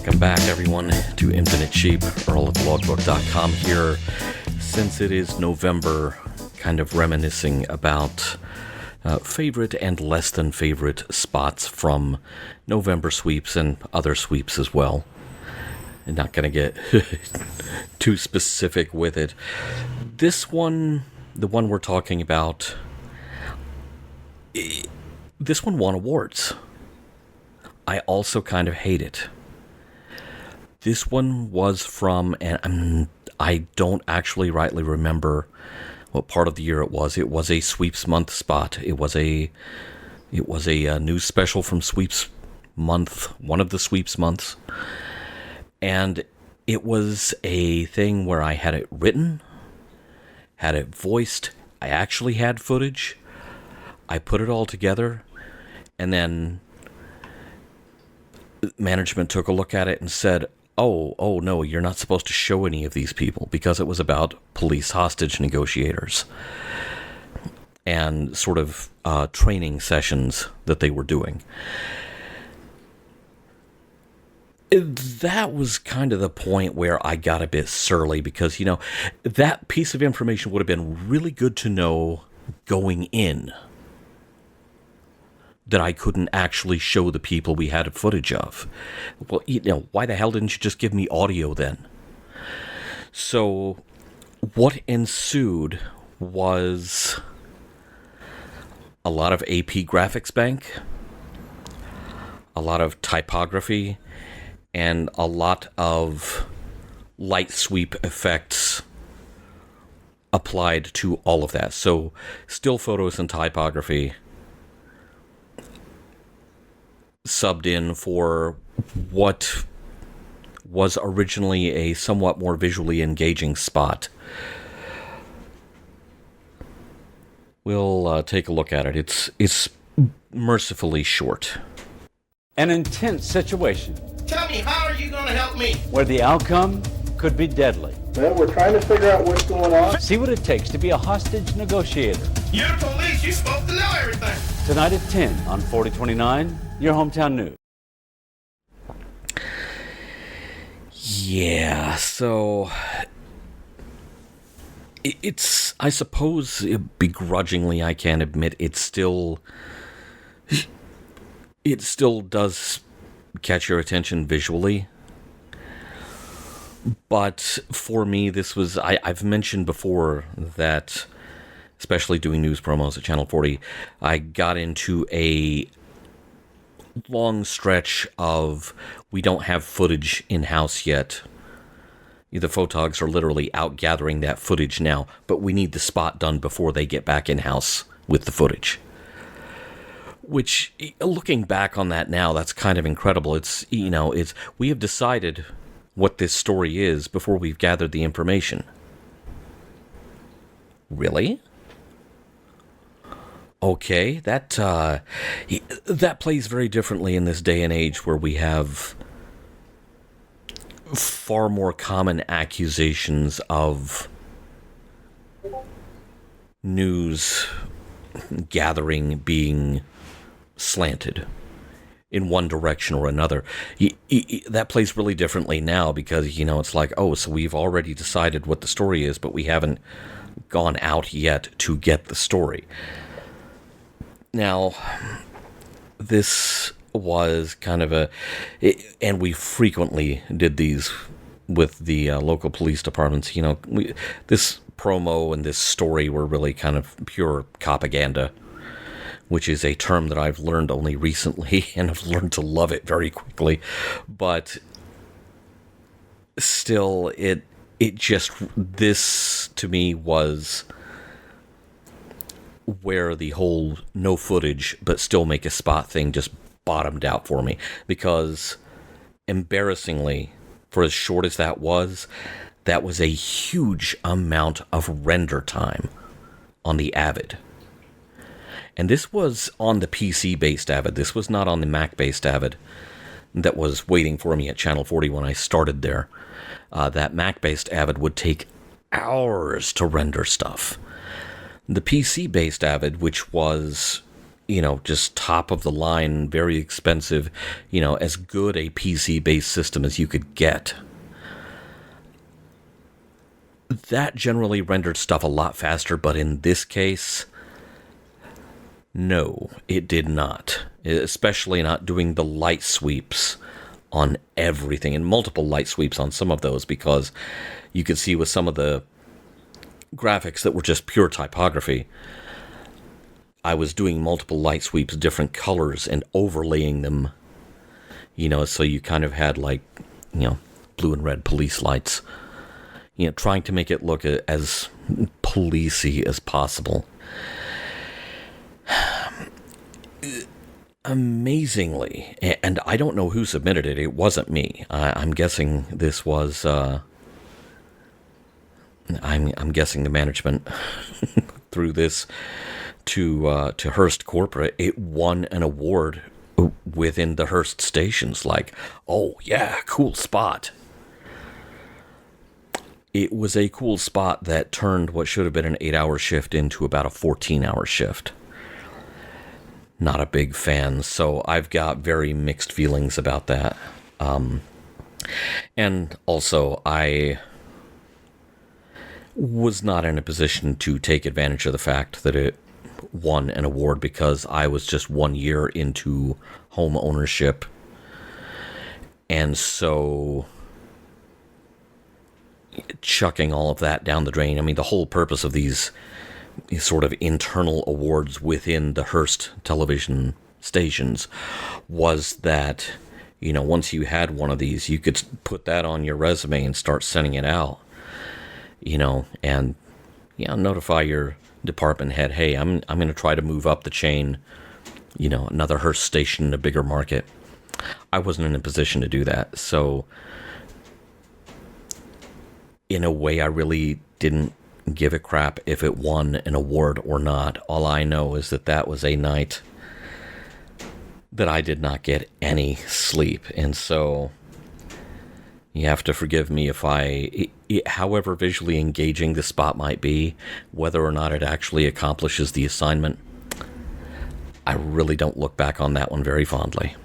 Welcome back, everyone, to Infinite Sheep. Earl at thelogbook.com here. Since it is November, kind of reminiscing about favorite and less than favorite spots from November sweeps and other sweeps as well. I'm not going to get too specific with it. This one, the one we're talking about, this one won awards. I also kind of hate it. This one was from, and I don't actually rightly remember what part of the year it was. It was a sweeps month spot. It was a news special from sweeps month, one of the sweeps months. And it was a thing where I had it written, had it voiced, I actually had footage, I put it all together, and then management took a look at it and said, oh no, you're not supposed to show any of these people, because it was about police hostage negotiators and sort of training sessions that they were doing. That was kind of the point where I got a bit surly, because, you know, that piece of information would have been really good to know going in, that I couldn't actually show the people we had footage of. Well, you know, why the hell didn't you just give me audio then? So what ensued was a lot of AP Graphics Bank, a lot of typography, and a lot of light sweep effects applied to all of that. So still photos and typography subbed in for what was originally a somewhat more visually engaging spot. We'll take a look at it. It's mercifully short. An intense situation. Tell me, how are you going to help me? Where the outcome could be deadly. Well, we're trying to figure out what's going on. See what it takes to be a hostage negotiator. You're the police. You're supposed to know everything. Tonight at 10 on 4029, your hometown news. Yeah, so it's, I suppose, begrudgingly, I can admit, it still does catch your attention visually. But for me, this was, I've mentioned before that, especially doing news promos at Channel 40, I got into a long stretch of, we don't have footage in-house yet. The photogs are literally out gathering that footage now, but we need the spot done before they get back in-house with the footage. Which, looking back on that now, that's kind of incredible. It's, you know, it's, we have decided what this story is before we've gathered the information. Really? Okay, that plays very differently in this day and age where we have far more common accusations of news gathering being slanted in one direction or another. That plays really differently now, because, you know, it's like, oh, so we've already decided what the story is, but we haven't gone out yet to get the story. Now, this was kind of and we frequently did these with the local police departments. You know, this promo and this story were really kind of pure propaganda, which is a term that I've learned only recently, and I've learned to love it very quickly. But still, it just, this to me was where the whole no footage but still make a spot thing just bottomed out for me, because embarrassingly, for as short as that was a huge amount of render time on the Avid. And this was on the PC-based Avid. This was not on the Mac-based Avid that was waiting for me at Channel 40 when I started there. That Mac-based Avid would take hours to render stuff. The PC-based Avid, which was just top of the line, very expensive, as good a PC-based system as you could get. That generally rendered stuff a lot faster, but in this case, no, it did not. Especially not doing the light sweeps on everything, and multiple light sweeps on some of those, because you could see with some of the graphics that were just pure typography, I was doing multiple light sweeps, different colors, and overlaying them, so you kind of had blue and red police lights, trying to make it look as policey as possible. Amazingly, and I don't know who submitted it. It wasn't me. I'm guessing this was. I'm guessing the management threw this to Hearst Corporate. It won an award within the Hearst stations. Like, oh yeah, cool spot. It was a cool spot that turned what should have been an 8-hour shift into about a 14-hour shift. Not a big fan, so I've got very mixed feelings about that. And also, I was not in a position to take advantage of the fact that it won an award, because I was just 1 year into home ownership. And so, chucking all of that down the drain. I mean, the whole purpose of these sort of internal awards within the Hearst television stations was that, once you had one of these, you could put that on your resume and start sending it out, and, notify your department head, hey, I'm going to try to move up the chain, another Hearst station in a bigger market. I wasn't in a position to do that, so in a way, I really didn't give a crap if it won an award or not. All I know is that was a night that I did not get any sleep. And so you have to forgive me if however visually engaging the spot might be, whether or not it actually accomplishes the assignment, I really don't look back on that one very fondly.